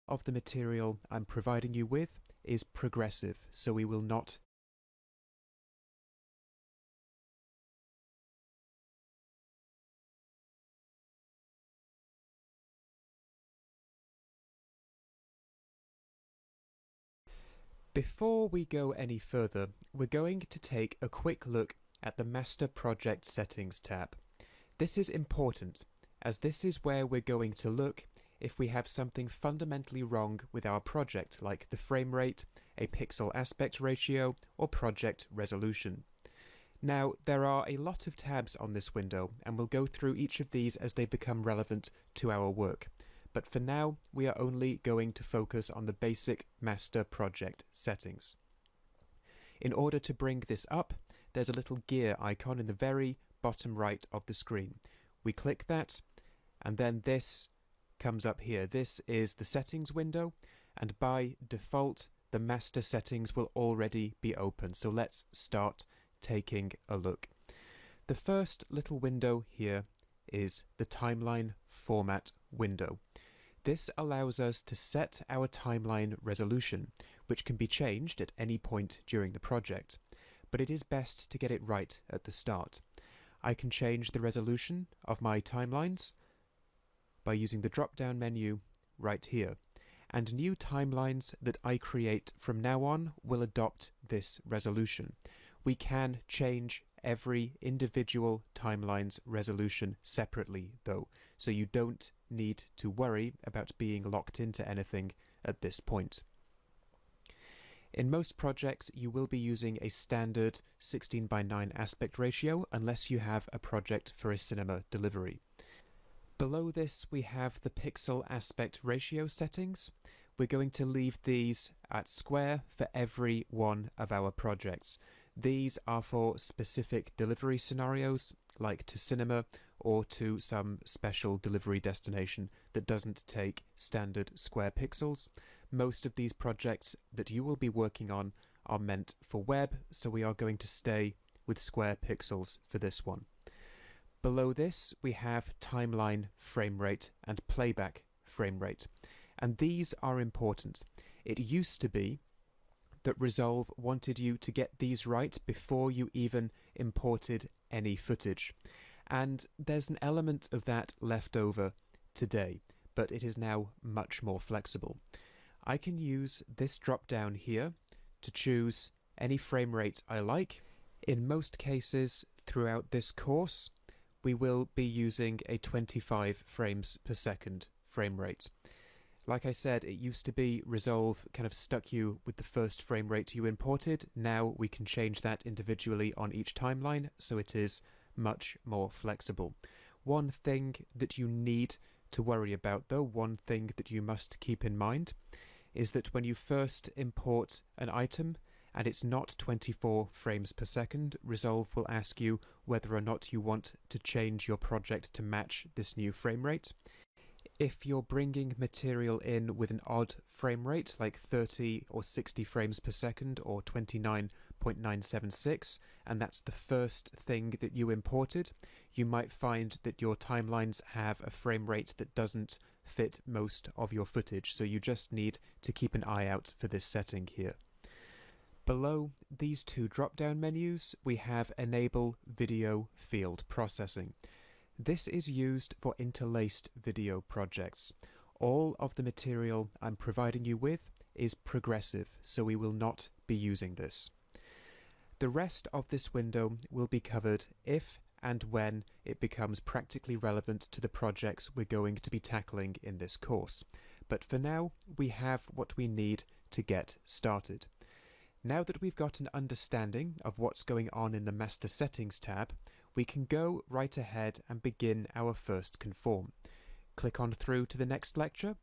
of the material I'm providing you with is progressive, so we will not Before we go any further, we're going to take a quick look at the Master Project Settings tab. This is important, as this is where we're going to look if we have something fundamentally wrong with our project, like the frame rate, a pixel aspect ratio, or project resolution. Now, there are a lot of tabs on this window, and we'll go through each of these as they become relevant to our work. But for now, we are only going to focus on the basic master project settings. In order to bring this up, there's a little gear icon in the very bottom right of the screen. We click that, and then this comes up here. This is the settings window, and by default, the master settings will already be open. So let's start taking a look. The first little window here is the timeline format window. This allows us to set our timeline resolution, which can be changed at any point during the project, but it is best to get it right at the start. I can change the resolution of my timelines by using the drop-down menu right here, and new timelines that I create from now on will adopt this resolution. We can change every individual timeline's resolution separately though, so you don't need to worry about being locked into anything at this point. In most projects, you will be using a standard 16:9 aspect ratio unless you have a project for a cinema delivery. Below this, we have the pixel aspect ratio settings. We're going to leave these at square for every one of our projects. These are for specific delivery scenarios, like to cinema or to some special delivery destination that doesn't take standard square pixels. Most of these projects that you will be working on are meant for web, so we are going to stay with square pixels for this one. Below this, we have timeline frame rate and playback frame rate, and these are important. It used to be that Resolve wanted you to get these right before you even imported any footage, and there's an element of that left over today, but it is now much more flexible. I can use this drop down here to choose any frame rate I like. In most cases throughout this course, we will be using a 25 frames per second frame rate. Like I said, it used to be Resolve kind of stuck you with the first frame rate you imported. Now we can change that individually on each timeline, so it is much more flexible. One thing that you need to worry about though, one thing that you must keep in mind, is that when you first import an item and it's not 24 frames per second, Resolve will ask you whether or not you want to change your project to match this new frame rate. If you're bringing material in with an odd frame rate, like 30 or 60 frames per second or 29.976, and that's the first thing that you imported, you might find that your timelines have a frame rate that doesn't fit most of your footage, so you just need to keep an eye out for this setting here. Below these two drop-down menus, we have Enable Video Field Processing. This is used for interlaced video projects. All of the material I'm providing you with is progressive, so we will not be using this. The rest of this window will be covered if and when it becomes practically relevant to the projects we're going to be tackling in this course. But for now, we have what we need to get started. Now that we've got an understanding of what's going on in the Master Settings tab, we can go right ahead and begin our first conform. Click on through to the next lecture,